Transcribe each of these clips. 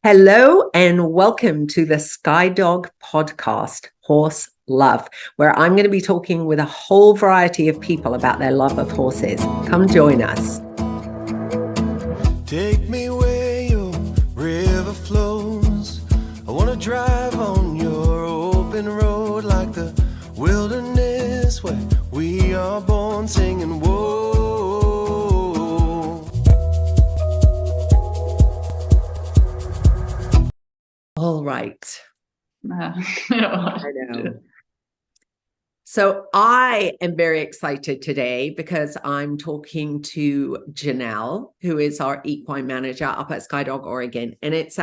Hello and welcome to the Skydog podcast, Horse Love, where I'm going to be talking with a whole variety of people about their love of horses. Come join us. Take me where your river flows. I want to drive on your open road like the wilderness where we are born singing whoa. All right. I know. So I am very excited today because I'm talking to Janelle, who is our equine manager up at Skydog, Oregon. And it's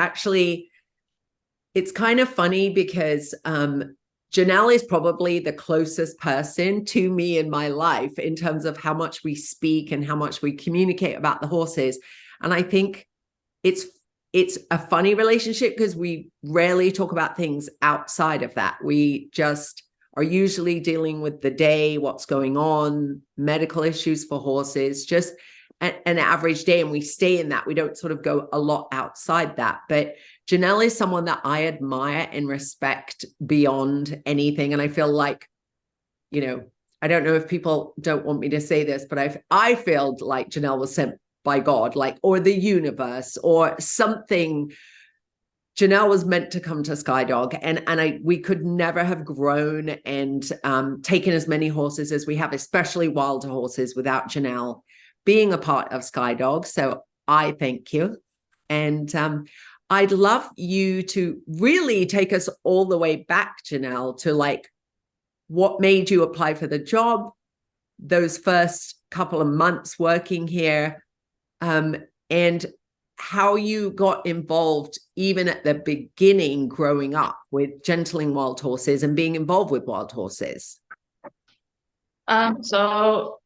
kind of funny because Janelle is probably the closest person to me in my life in terms of how much we speak and how much we communicate about the horses. And I think it's a funny relationship because we rarely talk about things outside of that. We just are usually dealing with the day, what's going on, medical issues for horses, just an average day. And we stay in that. We don't sort of go a lot outside that. But Janelle is someone that I admire and respect beyond anything. And I feel like, I don't know if people don't want me to say this, but I feel like Janelle was sent by God, or the universe or something. Janelle was meant to come to Skydog, and we could never have grown and taken as many horses as we have, especially wild horses, without Janelle being a part of Skydog. So I thank you. And I'd love you to really take us all the way back, Janelle, to what made you apply for the job, those first couple of months working here, and how you got involved even at the beginning growing up with gentling wild horses and being involved with wild horses. So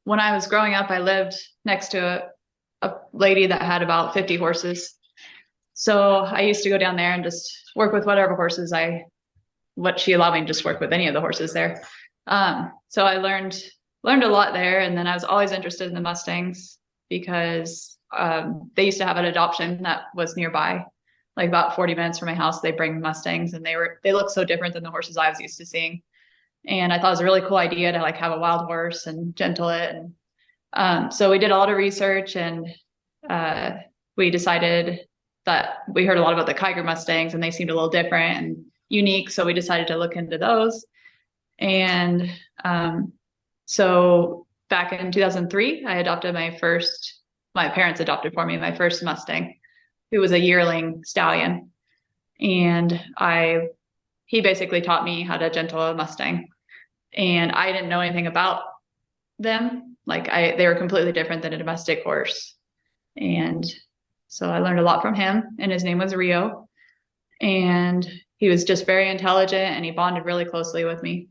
when I was growing up, I lived next to a lady that had about 50 horses. So I used to go down there and just work with whatever horses what she allowed me to just work with any of the horses there. So I learned a lot there. And then I was always interested in the Mustangs because they used to have an adoption that was nearby, like about 40 minutes from my house. They bring Mustangs, and they look so different than the horses I was used to seeing. And I thought it was a really cool idea to have a wild horse and gentle it. And so we did a lot of research, and we decided that we heard a lot about the Kiger Mustangs, and they seemed a little different and unique. So we decided to look into those. And so back in 2003, my parents adopted for me my first Mustang, who was a yearling stallion. And he basically taught me how to gentle a Mustang. And I didn't know anything about them. They were completely different than a domestic horse. And so I learned a lot from him, and his name was Rio. And he was just very intelligent, and he bonded really closely with me.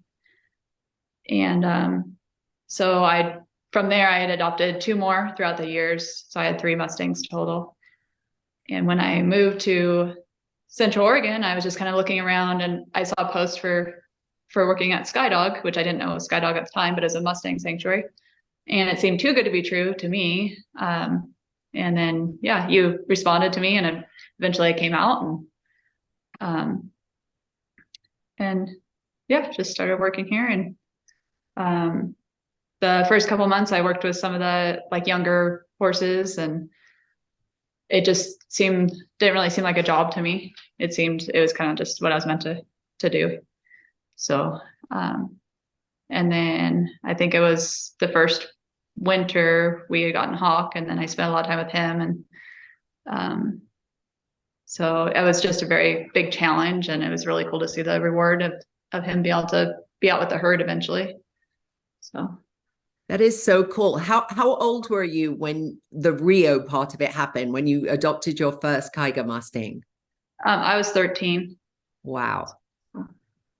And so from there, I had adopted 2 more throughout the years. So I had 3 Mustangs total. And when I moved to Central Oregon, I was just kind of looking around, and I saw a post for working at Skydog, which I didn't know was Skydog at the time, but it was a Mustang sanctuary. And it seemed too good to be true to me. And then, you responded to me, and eventually I came out and just started working here. And the first couple of months I worked with some of the younger horses, and it just didn't really seem like a job to me. It was kind of just what I was meant to do. So, and then I think it was the first winter we had gotten Hawk, and then I spent a lot of time with him. And so it was just a very big challenge, and it was really cool to see the reward of him being able to be out with the herd eventually. So. That is so cool. How old were you when the Rio part of it happened, when you adopted your first Kiger Mustang? I was 13. Wow.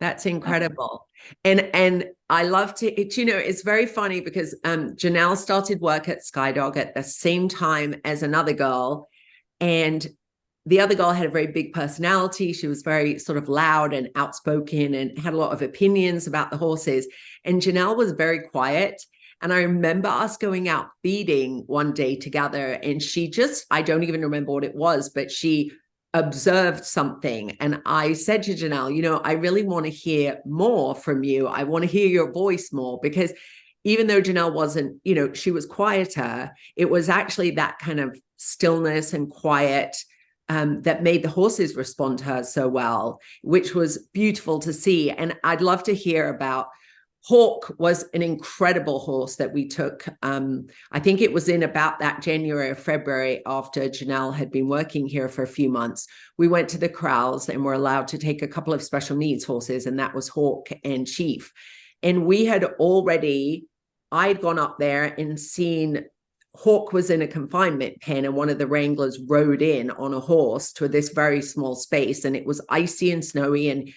That's incredible. And I loved it. It's very funny because Janelle started work at Skydog at the same time as another girl. And the other girl had a very big personality. She was very sort of loud and outspoken and had a lot of opinions about the horses. And Janelle was very quiet. And I remember us going out feeding one day together, and she just, I don't even remember what it was, but she observed something. And I said to Janelle, you know, I really want to hear more from you. I want to hear your voice more, because even though Janelle wasn't, you know, she was quieter, it was actually that kind of stillness and quiet that made the horses respond to her so well, which was beautiful to see. And I'd love to hear about Hawk. Was an incredible horse that we took. I think it was in about that January or February, after Janelle had been working here for a few months. We went to the corrals and were allowed to take a couple of special needs horses, and that was Hawk and Chief. And we had already, I'd gone up there and seen Hawk was in a confinement pen, and one of the wranglers rode in on a horse to this very small space, and it was icy and snowy, and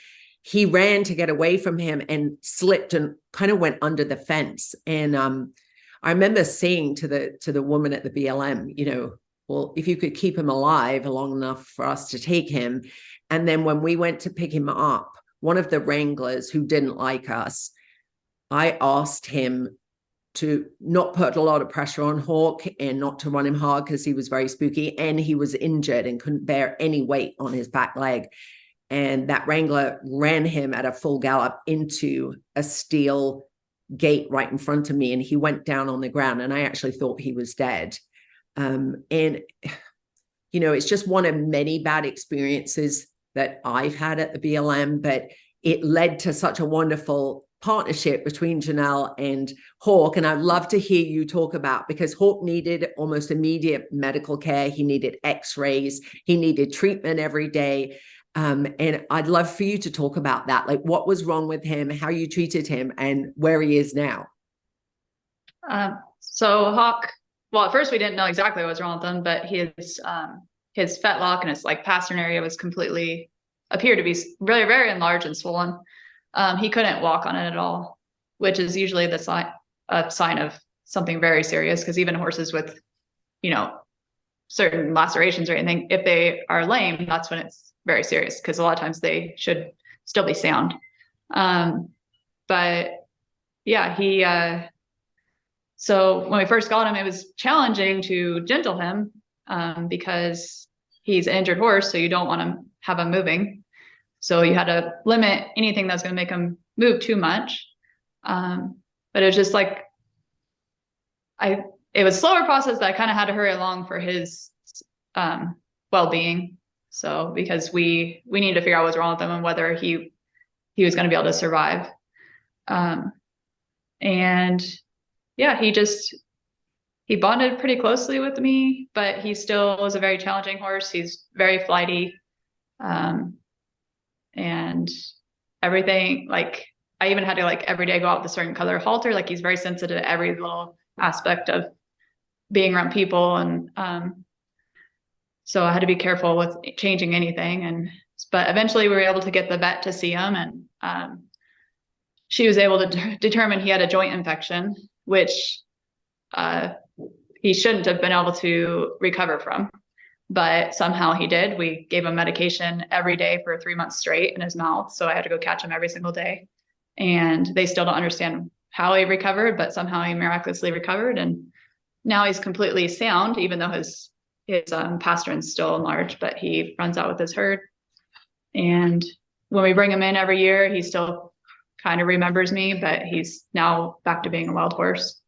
he ran to get away from him and slipped and kind of went under the fence. And I remember saying to the woman at the BLM, you know, well, if you could keep him alive long enough for us to take him. And then when we went to pick him up, one of the wranglers who didn't like us, I asked him to not put a lot of pressure on Hawk and not to run him hard, because he was very spooky and he was injured and couldn't bear any weight on his back leg. And that wrangler ran him at a full gallop into a steel gate right in front of me, and he went down on the ground, and I actually thought he was dead. And, you know, it's just one of many bad experiences that I've had at the BLM, but it led to such a wonderful partnership between Janelle and Hawk. And I'd love to hear you talk about, because Hawk needed almost immediate medical care. He needed x-rays. He needed treatment every day. And I'd love for you to talk about that, like what was wrong with him, how you treated him, and where he is now. So Hawk, well, at first we didn't know exactly what was wrong with him, but his fetlock and his like pastern area was completely, appeared to be really very enlarged and swollen. He couldn't walk on it at all, which is usually a sign of something very serious, because even horses with, you know, certain lacerations or anything, if they are lame, that's when it's very serious, because a lot of times they should still be sound. But yeah, so when we first got him, it was challenging to gentle him, because he's an injured horse, so you don't want to have him moving. So you had to limit anything that's going to make him move too much. But it was just like, it was a slower process that I kind of had to hurry along for his well-being. So because we needed to figure out what's wrong with him and whether he was going to be able to survive. And yeah, he bonded pretty closely with me, but he still was a very challenging horse. He's very flighty. And everything, like I even had to like every day go out with a certain color halter. Like he's very sensitive to every little aspect of being around people. And so I had to be careful with changing anything. But eventually we were able to get the vet to see him, and she was able to determine he had a joint infection, which he shouldn't have been able to recover from. But somehow he did. We gave him medication every day for 3 months straight in his mouth. So I had to go catch him every single day. And they still don't understand how he recovered, but somehow he miraculously recovered. And now he's completely sound, even though his pastern's still enlarged, but he runs out with his herd. And when we bring him in every year, he still kind of remembers me, but he's now back to being a wild horse.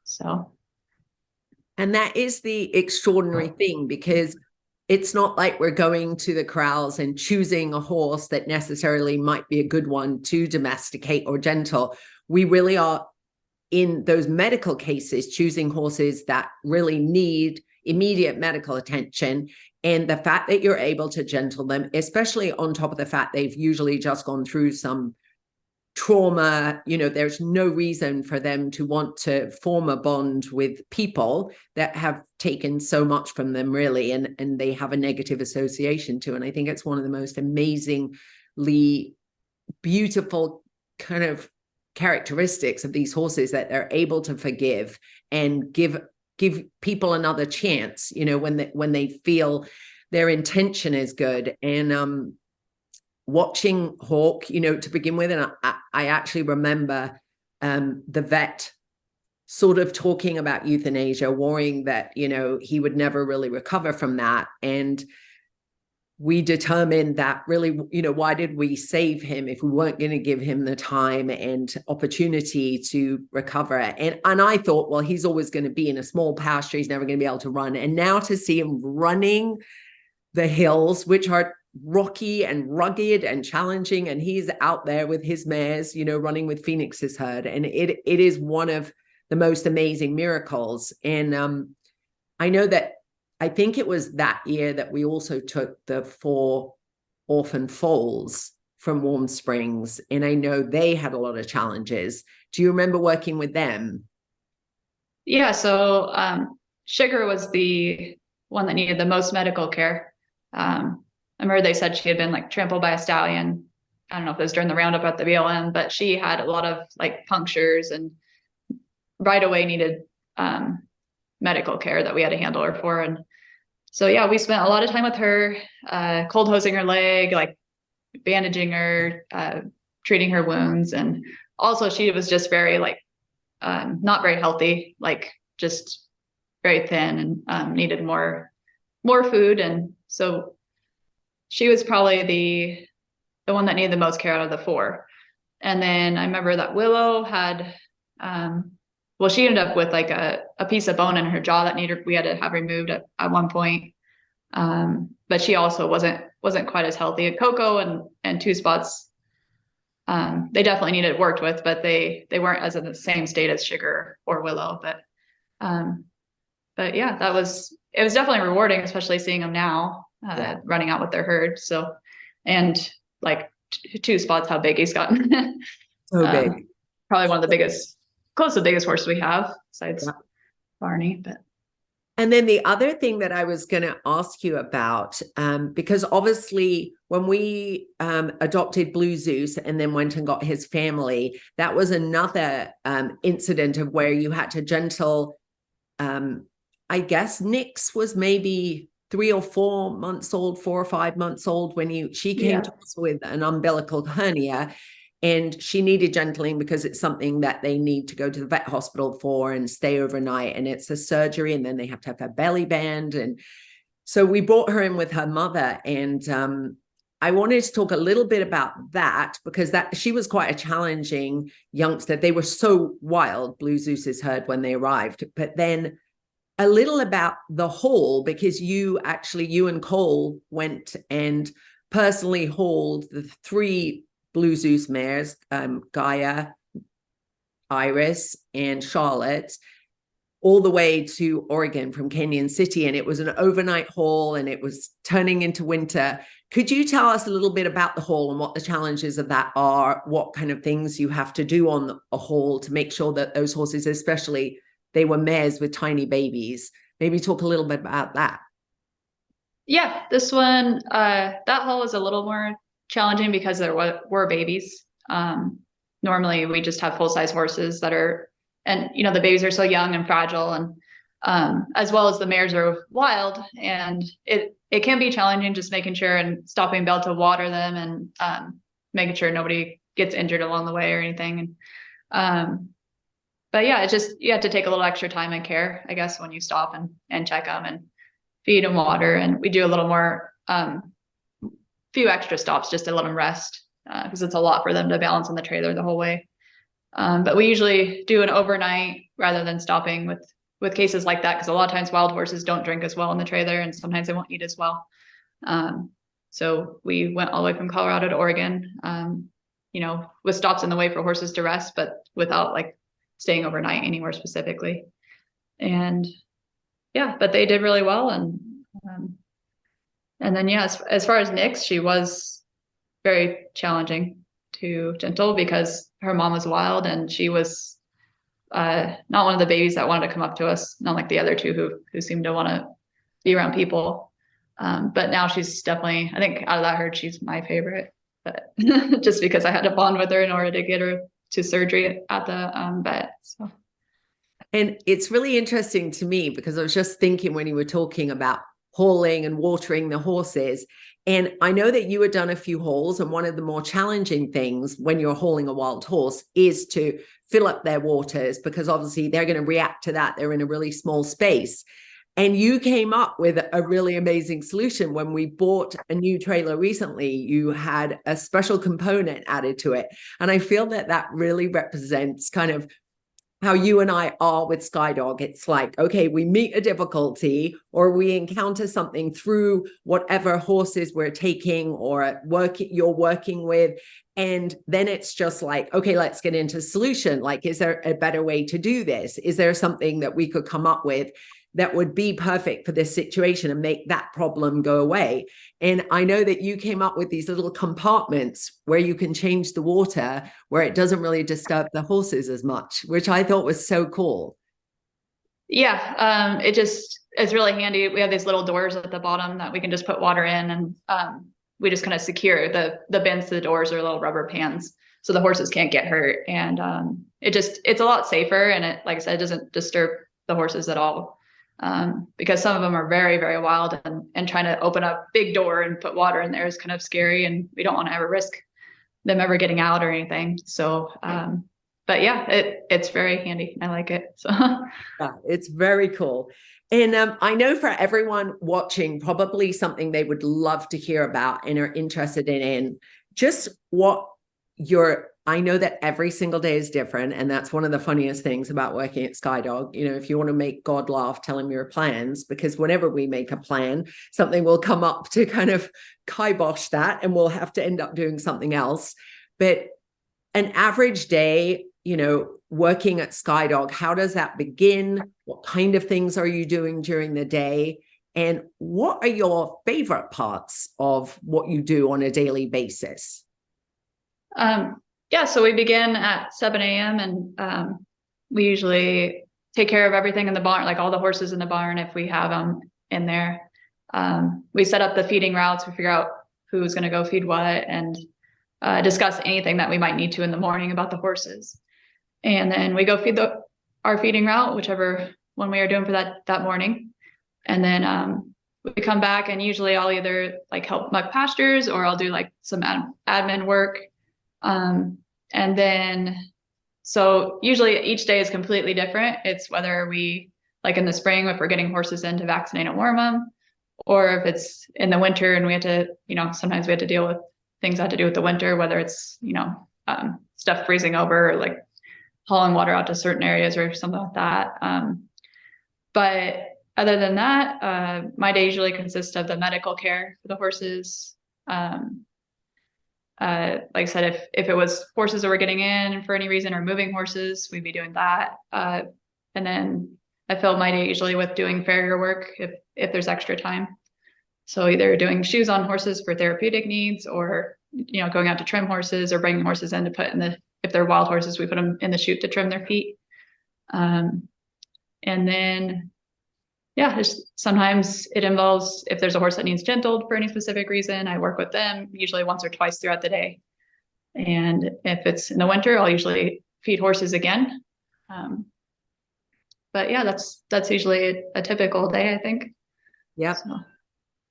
So. And that is the extraordinary thing, because it's not like we're going to the corrals and choosing a horse that necessarily might be a good one to domesticate or gentle. We really are, in those medical cases, choosing horses that really need immediate medical attention. And the fact that you're able to gentle them, especially on top of the fact they've usually just gone through some trauma, you know, there's no reason for them to want to form a bond with people that have taken so much from them, really, and they have a negative association to. And I think it's one of the most amazingly beautiful kind of characteristics of these horses, that they're able to forgive and give people another chance, you know, when they feel their intention is good. And watching Hawk, you know, to begin with, and I actually remember the vet sort of talking about euthanasia, worrying that, you know, he would never really recover from that. And we determined that really, you know, why did we save him if we weren't going to give him the time and opportunity to recover? And I thought, well, he's always going to be in a small pasture. He's never going to be able to run. And now to see him running the hills, which are rocky and rugged and challenging, and he's out there with his mares, you know, running with Phoenix's herd. And it is one of the most amazing miracles. And I know that I think it was that year that we also took the 4 orphan foals from Warm Springs. And I know they had a lot of challenges. Do you remember working with them? Yeah. So Sugar was the one that needed the most medical care. I remember they said she had been like trampled by a stallion. I don't know if it was during the roundup at the BLM, but she had a lot of like punctures and right away needed medical care that we had to handle her for. And so, yeah, we spent a lot of time with her, cold hosing her leg, like bandaging her, treating her wounds. And also she was just very like, not very healthy, like just very thin and needed more food. And so she was probably the one that needed the most care out of the 4. And then I remember that Willow had, well, she ended up with like a piece of bone in her jaw that we had to have removed at one point. But she also wasn't quite as healthy. Coco and Two Spots, they definitely needed worked with, but they weren't as in the same state as Sugar or Willow. But yeah, it was definitely rewarding, especially seeing them now running out with their herd. So, and like Two Spots, how big he's gotten. So big. Probably one of the biggest, close to the biggest horse we have besides Barney. But and then the other thing that I was going to ask you about, because obviously when we adopted Blue Zeus and then went and got his family, that was another incident of where you had to gentle, I guess Nyx was maybe 3 or 4 months old, 4 or 5 months old when she came to us with an umbilical hernia. And she needed gentling because it's something that they need to go to the vet hospital for and stay overnight. And it's a surgery, and then they have to have her belly band. And so we brought her in with her mother. And I wanted to talk a little bit about that because she was quite a challenging youngster. They were so wild, Blue Zeus's herd, when they arrived. But then a little about the haul, because you and Cole went and personally hauled the 3 Blue Zeus mares, Gaia, Iris, and Charlotte, all the way to Oregon from Canyon City. And it was an overnight haul and it was turning into winter. Could you tell us a little bit about the haul and what the challenges of that are, what kind of things you have to do on a haul to make sure that those horses, especially they were mares with tiny babies, maybe talk a little bit about that. Yeah, this one, that haul was a little more challenging because there were babies. Normally we just have full-size horses that are, and you know, the babies are so young and fragile, and as well as the mares are wild, and it can be challenging just making sure and stopping Belle to water them and making sure nobody gets injured along the way or anything. And but yeah, it's just, you have to take a little extra time and care, I guess, when you stop and check them and feed and water. And we do a little more few extra stops just to let them rest because it's a lot for them to balance on the trailer the whole way. But we usually do an overnight rather than stopping with cases like that, because a lot of times wild horses don't drink as well in the trailer and sometimes they won't eat as well. So we went all the way from Colorado to Oregon, you know, with stops in the way for horses to rest, but without like staying overnight anywhere specifically. And yeah, but they did really well. And then, yeah, as far as Nyx, she was very challenging to gentle because her mom was wild and she was not one of the babies that wanted to come up to us, not like the other 2 who seemed to want to be around people. But now she's definitely, I think out of that herd, she's my favorite, but just because I had to bond with her in order to get her to surgery at the vet. So. And it's really interesting to me because I was just thinking when you were talking about hauling and watering the horses. And I know that you had done a few hauls, and one of the more challenging things when you're hauling a wild horse is to fill up their waters, because obviously they're going to react to that. They're in a really small space. And you came up with a really amazing solution. When we bought a new trailer recently, you had a special component added to it. And I feel that that really represents kind of how you and I are with Skydog. It's like, okay, we meet a difficulty or we encounter something through whatever horses we're taking or you're working with. And then it's just like, okay, let's get into solution. Like, is there a better way to do this? Is there something that we could come up with that would be perfect for this situation and make that problem go away? And I know that you came up with these little compartments where you can change the water, where it doesn't really disturb the horses as much, which I thought was so cool. Yeah, it's really handy. We have these little doors at the bottom that we can just put water in, and we just kind of secure the bins to the doors or little rubber pans so the horses can't get hurt. And it's a lot safer, and it, like I said, it doesn't disturb the horses at all. Because some of them are very, very wild, and trying to open a big door and put water in there is kind of scary, and we don't want to ever risk them ever getting out or anything. So, but yeah, it's very handy. I like it. So yeah, it's very cool. And I know for everyone watching, probably something they would love to hear about and are interested in just what I know that every single day is different. And that's one of the funniest things about working at Skydog. You know, if you want to make God laugh, tell him your plans, because whenever we make a plan, something will come up to kind of kibosh that, and we'll have to end up doing something else. But an average day, you know, working at Skydog, how does that begin? What kind of things are you doing during the day? And what are your favorite parts of what you do on a daily basis? Yeah, so we begin at 7 a.m. and we usually take care of everything in the barn, like all the horses in the barn, if we have them in there. We set up the feeding routes, we figure out who's going to go feed what, and discuss anything that we might need to in the morning about the horses. And then we go feed our feeding route, whichever one we are doing for that morning. And then we come back, and usually I'll either like help muck pastures, or I'll do like some admin work. And then, so usually each day is completely different. It's whether we, like in the spring, if we're getting horses in to vaccinate and worm them, or if it's in the winter and we have to, you know, sometimes we have to deal with things that have to do with the winter, whether it's, you know, stuff freezing over, or like hauling water out to certain areas or something like that. But other than that, my day usually consists of the medical care for the horses. Like I said, if it was horses that were getting in for any reason, or moving horses, we'd be doing that. And then I fill my day usually with doing farrier work if there's extra time. So either doing shoes on horses for therapeutic needs, or, you know, going out to trim horses, or bringing horses in to put in if they're wild horses, we put them in the chute to trim their feet. And then, yeah, sometimes it involves, if there's a horse that needs gentled for any specific reason, I work with them usually once or twice throughout the day. And if it's in the winter, I'll usually feed horses again. But yeah, that's usually a typical day, I think. Yeah, so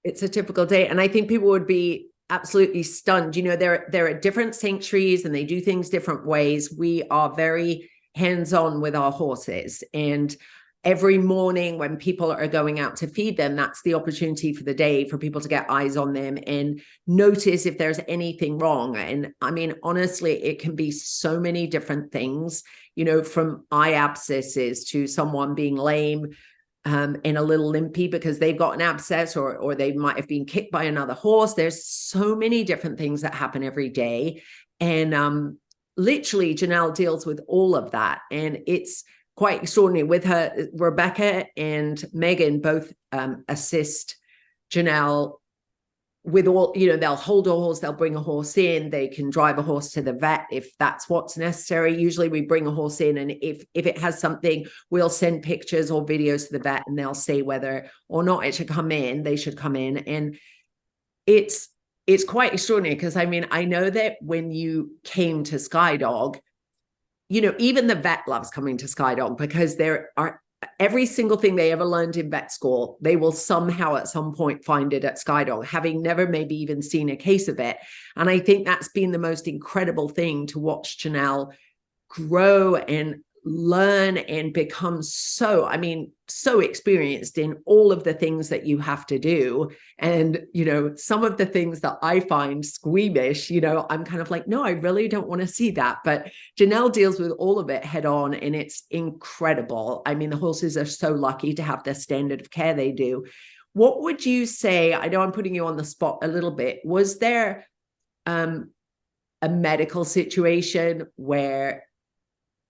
it's a typical day. And I think people would be absolutely stunned. You know, there are different sanctuaries and they do things different ways. We are very hands-on with our horses, and every morning when people are going out to feed them, that's the opportunity for the day for people to get eyes on them and notice if there's anything wrong. And I mean, honestly, it can be so many different things, you know, from eye abscesses to someone being lame and a little limpy because they've got an abscess, or they might have been kicked by another horse. There's so many different things that happen every day. And literally Janelle deals with all of that. And it's quite extraordinary. With her, Rebecca and Megan both assist Janelle with all, you know, they'll hold a horse, they'll bring a horse in, they can drive a horse to the vet if that's what's necessary. Usually we bring a horse in, and if it has something, we'll send pictures or videos to the vet, and they'll say whether or not it should come in, they should come in. And it's quite extraordinary, because I mean, I know that when you came to Skydog, you know, even the vet loves coming to Skydog, because there are every single thing they ever learned in vet school, they will somehow at some point find it at Skydog, having never maybe even seen a case of it. And I think that's been the most incredible thing to watch Janelle grow and learn and become so experienced in all of the things that you have to do. And, some of the things that I find squeamish, I'm kind of like, no, I really don't want to see that. But Janelle deals with all of it head on, and it's incredible. I mean, the horses are so lucky to have the standard of care they do. What would you say? I know I'm putting you on the spot a little bit. Was there a medical situation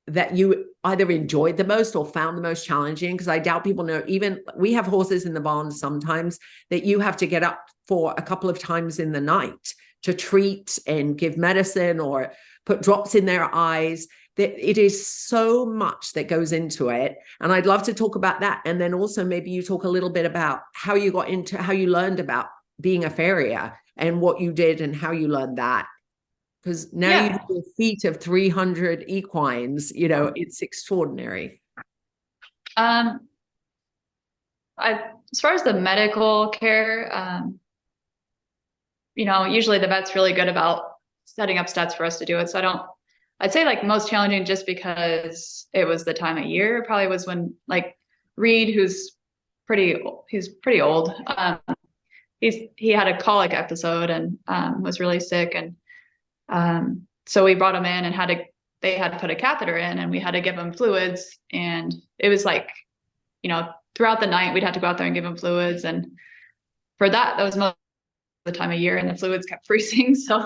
that you either enjoyed the most or found the most challenging? Because I doubt people know, even we have horses in the barn sometimes that you have to get up for a couple of times in the night to treat and give medicine or put drops in their eyes. That it is so much that goes into it. And I'd love to talk about that. And then also maybe you talk a little bit about how you learned about being a farrier and what you did and how you learned that. Because now you do a feat of 300 equines, it's extraordinary. As far as the medical care, usually the vet's really good about setting up stats for us to do it. So I'd say like most challenging just because it was the time of year, probably was when like Reed, he's pretty old. He had a colic episode and was really sick, and so we brought him in and they had to put a catheter in, and we had to give him fluids. And it was like, throughout the night, we'd have to go out there and give him fluids. And for that was most of the time of year, and the fluids kept freezing. So,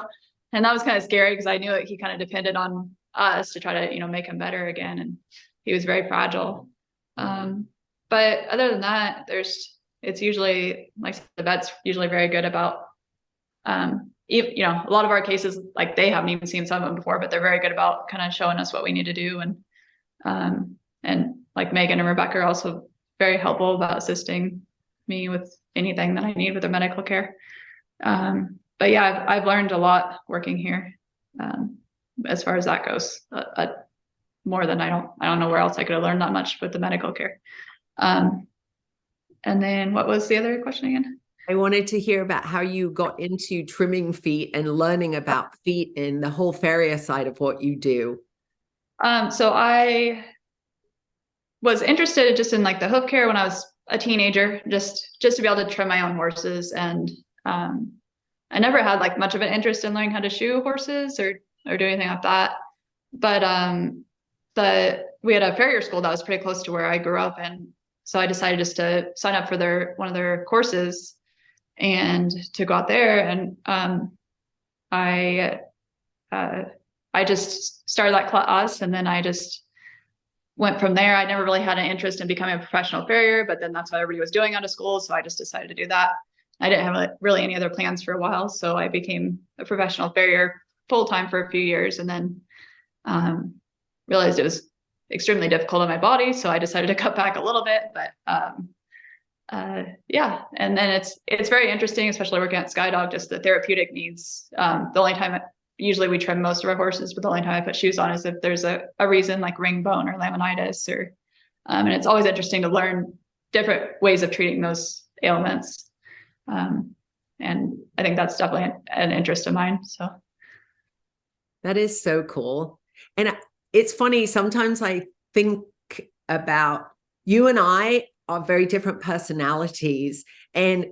and that was kind of scary because I knew that he kind of depended on us to try to, make him better again. And he was very fragile. But other than that, it's usually like the vet's usually very good about, a lot of our cases, like they haven't even seen some of them before, but they're very good about kind of showing us what we need to do. And like Megan and Rebecca are also very helpful about assisting me with anything that I need with their medical care. But yeah, I've learned a lot working here, as far as that goes, more than I don't know where else I could have learned that much with the medical care. And then what was the other question again? I wanted to hear about how you got into trimming feet and learning about feet and the whole farrier side of what you do. So I was interested just in like the hoof care when I was a teenager, just to be able to trim my own horses. And I never had like much of an interest in learning how to shoe horses or do anything like that. But we had a farrier school that was pretty close to where I grew up, and so I decided just to sign up for one of their courses and to go out there. And I just started that class, and then I just went from there. I never really had an interest in becoming a professional farrier, but then that's what everybody was doing out of school, so I just decided to do that. I didn't have really any other plans for a while, so I became a professional farrier full-time for a few years, and then realized it was extremely difficult on my body, so I decided to cut back a little bit. But and then it's very interesting, especially working at Skydog, just the therapeutic needs. The only time usually we trim most of our horses, but the only time I put shoes on is if there's a reason like ring bone or laminitis, or and it's always interesting to learn different ways of treating those ailments. And I think that's definitely an interest of mine. So that is so cool. And it's funny, sometimes I think about you and I are very different personalities, and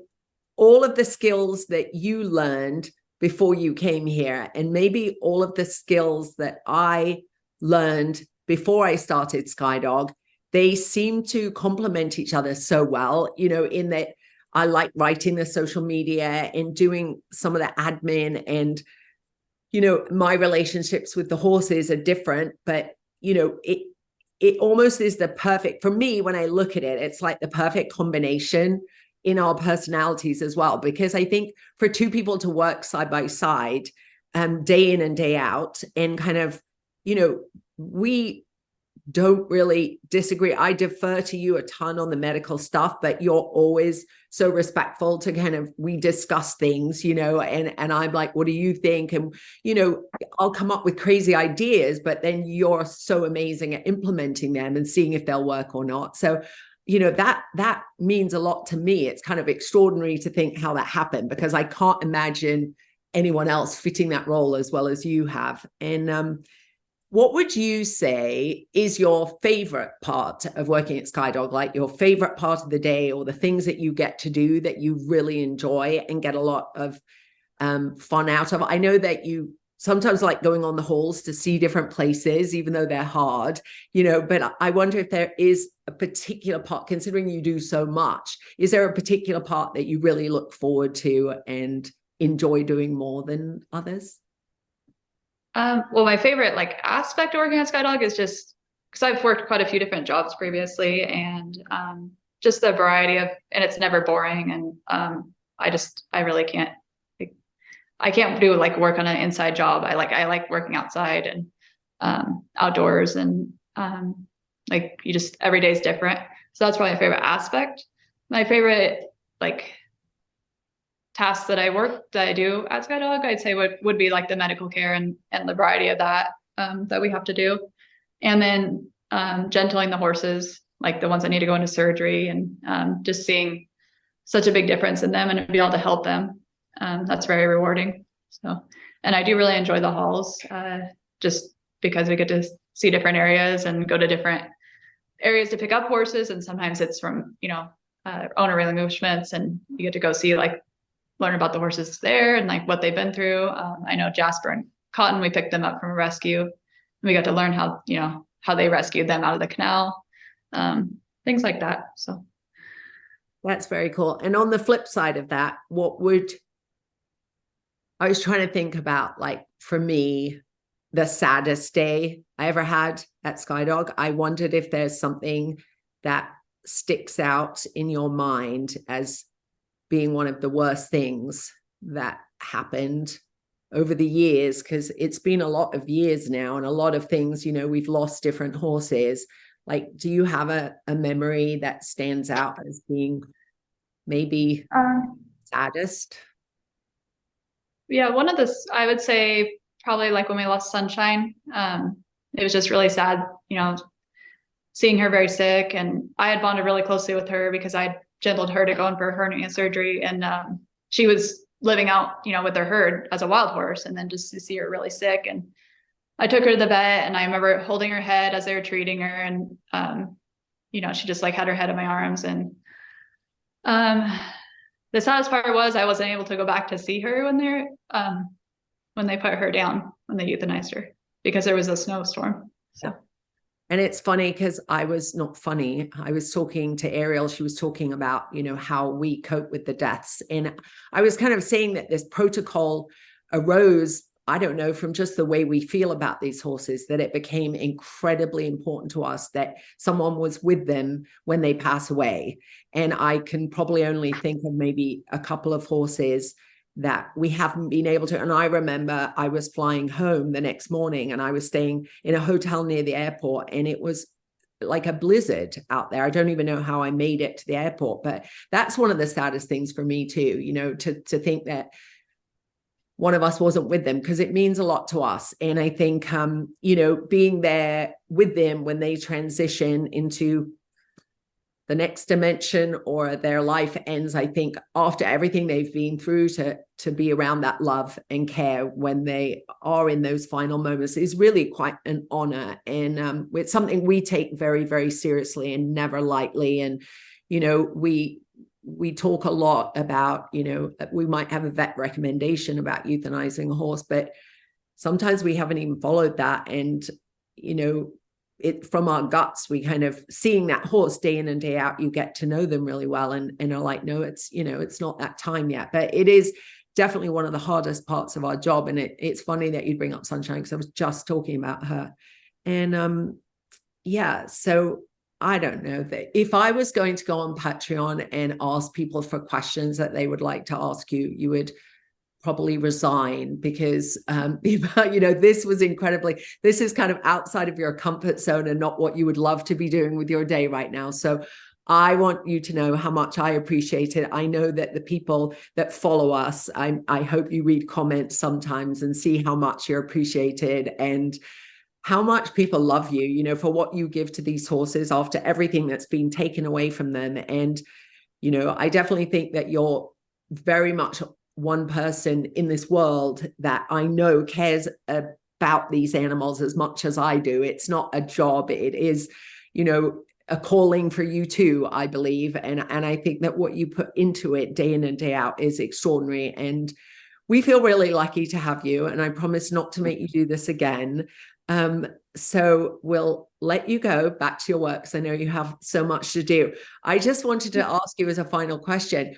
all of the skills that you learned before you came here, and maybe all of the skills that I learned before I started Skydog, they seem to complement each other so well, in that I like writing the social media and doing some of the admin, and my relationships with the horses are different, but it almost is the perfect, for me, when I look at it, it's like the perfect combination in our personalities as well. Because I think for two people to work side by side, day in and day out, and kind of, we don't really disagree. I defer to you a ton on the medical stuff, but you're always so respectful to kind of, we discuss things, you know, and I'm like, what do you think? And, you know, I'll come up with crazy ideas, but then you're so amazing at implementing them and seeing if they'll work or not. So, you know, that means a lot to me. It's kind of extraordinary to think how that happened, because I can't imagine anyone else fitting that role as well as you have. And what would you say is your favorite part of working at Skydog? Like your favorite part of the day, or the things that you get to do that you really enjoy and get a lot of fun out of? I know that you sometimes like going on the halls to see different places, even though they're hard, you know, but I wonder if there is a particular part, considering you do so much, is there a particular part that you really look forward to and enjoy doing more than others? Well, my favorite like aspect of working at Skydog is just because I've worked quite a few different jobs previously, and just the variety of, and it's never boring. And I really can't, like, I can't do like work on an inside job. I like working outside and outdoors, and like you just, every day is different. So that's probably my favorite aspect. My favorite like tasks that I do at Skydog, I'd say would be like the medical care and the variety of that that we have to do. And then gentling the horses, like the ones that need to go into surgery, and just seeing such a big difference in them and be able to help them. That's very rewarding. So, and I do really enjoy the halls just because we get to see different areas and go to different areas to pick up horses. And sometimes it's from, you know, owner relinquishments, and you get to go see, like, learn about the horses there and like what they've been through. I know Jasper and Cotton, we picked them up from a rescue, and we got to learn how, you know, how they rescued them out of the canal, things like that. So that's very cool. And on the flip side of that, I was trying to think about, like, for me, the saddest day I ever had at Skydog. I wondered if there's something that sticks out in your mind as being one of the worst things that happened over the years, because it's been a lot of years now, and a lot of things, you know, we've lost different horses. Like, do you have a memory that stands out as being maybe saddest? yeah, one of the, I would say probably like when we lost Sunshine. It was just really sad, you know, seeing her very sick, and I had bonded really closely with her because I gentled her to go in for hernia surgery, and she was living out, you know, with her herd as a wild horse, and then just to see her really sick. And I took her to the vet, and I remember holding her head as they were treating her, and you know, she just like had her head in my arms. And the saddest part was I wasn't able to go back to see her when they put her down, when they euthanized her, because there was a snowstorm. So. And it's funny because I was talking to Ariel. She was talking about, you know, how we cope with the deaths. And I was kind of saying that this protocol arose, I don't know, from just the way we feel about these horses, that it became incredibly important to us that someone was with them when they pass away. And I can probably only think of maybe a couple of horses that we haven't been able to. And I remember I was flying home the next morning, and I was staying in a hotel near the airport, and it was like a blizzard out there. I don't even know how I made it to the airport, but that's one of the saddest things for me too, you know, to think that one of us wasn't with them, because it means a lot to us. And I think, you know, being there with them when they transition into the next dimension or their life ends, I think after everything they've been through, to be around that love and care when they are in those final moments is really quite an honor. And it's something we take very, very seriously and never lightly. And, you know, we talk a lot about, you know, we might have a vet recommendation about euthanizing a horse, but sometimes we haven't even followed that. And, you know, it from our guts, we kind of seeing that horse day in and day out, you get to know them really well, and are like, no, it's, you know, it's not that time yet. But it is definitely one of the hardest parts of our job. And it's funny that you bring up Sunshine, because I was just talking about her. And yeah, so I don't know, that if I was going to go on Patreon and ask people for questions that they would like to ask you, you would probably resign because, this was this is kind of outside of your comfort zone and not what you would love to be doing with your day right now. So I want you to know how much I appreciate it. I know that the people that follow us, I hope you read comments sometimes and see how much you're appreciated and how much people love you, for what you give to these horses after everything that's been taken away from them. And, I definitely think that you're very much one person in this world that I know cares about these animals as much as I do. It's not a job. It is, a calling for you too, I believe. And I think that what you put into it day in and day out is extraordinary. And we feel really lucky to have you. And I promise not to make you do this again. So we'll let you go back to your work because I know you have so much to do. I just wanted to ask you as a final question.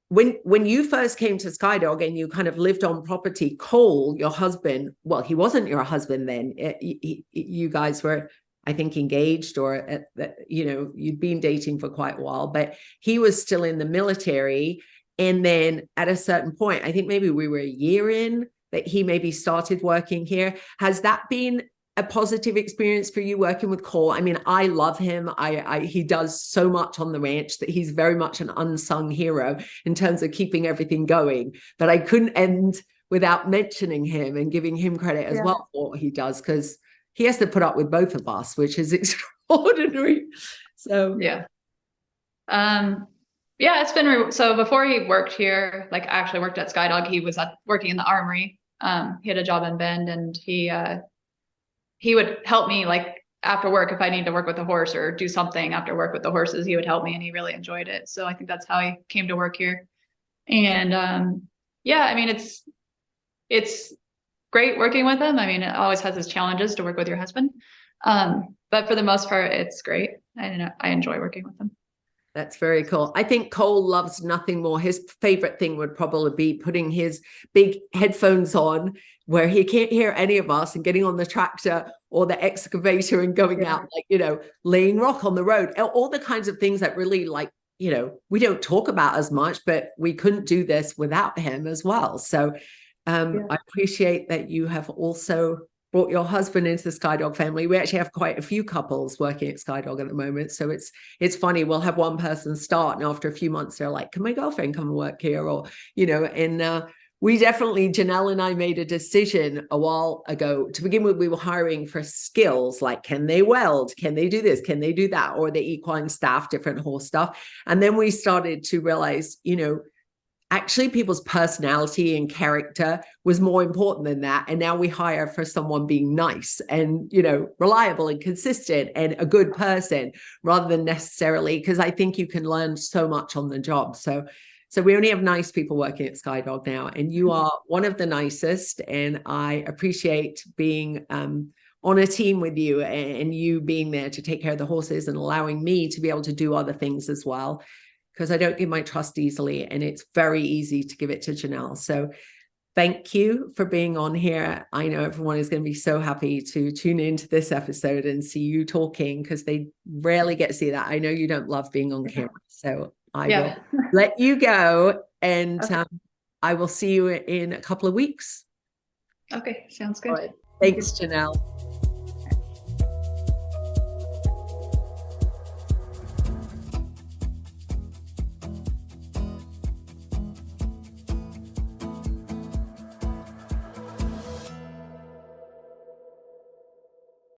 When you first came to Skydog and you kind of lived on property, Cole, your husband, well, he wasn't your husband then. You guys were, I think, engaged or, you'd been dating for quite a while, but he was still in the military. And then at a certain point, I think maybe we were a year in that he maybe started working here. Has that been a positive experience for you working with Cole? I mean, I love him. He does so much on the ranch that he's very much an unsung hero in terms of keeping everything going. But I couldn't end without mentioning him and giving him credit as well for what he does, because he has to put up with both of us, which is extraordinary. So it's been so before he worked here, like actually worked at Skydog, he was working in the armory. He had a job in Bend, and he would help me like after work if I need to work with a horse or do something after work with the horses. He would help me, and he really enjoyed it. So I think that's how he came to work here. And I mean, it's great working with him. I mean, it always has its challenges to work with your husband, but for the most part, it's great. I enjoy working with him. That's very cool. I think Cole loves nothing more. His favorite thing would probably be putting his big headphones on where he can't hear any of us and getting on the tractor or the excavator and going out, laying rock on the road, all the kinds of things that really we don't talk about as much, but we couldn't do this without him as well. So I appreciate that you have also brought your husband into the Skydog family. We actually have quite a few couples working at Skydog at the moment. So it's funny. We'll have one person start, and after a few months, they're like, can my girlfriend come and work here? Or, we definitely, Janelle and I made a decision a while ago. To begin with, we were hiring for skills like, can they weld? Can they do this? Can they do that? Or the equine staff, different horse stuff. And then we started to realize, actually people's personality and character was more important than that. And now we hire for someone being nice and, reliable and consistent and a good person rather than necessarily, because I think you can learn so much on the job. So we only have nice people working at Skydog now, and you are one of the nicest. And I appreciate being on a team with you and you being there to take care of the horses and allowing me to be able to do other things as well, because I don't give my trust easily, and it's very easy to give it to Janelle. So thank you for being on here. I know everyone is going to be so happy to tune into this episode and see you talking, because they rarely get to see that. I know you don't love being on camera, so I will let you go, and I will see you in a couple of weeks. Okay, sounds good. Right. Thanks, Janelle.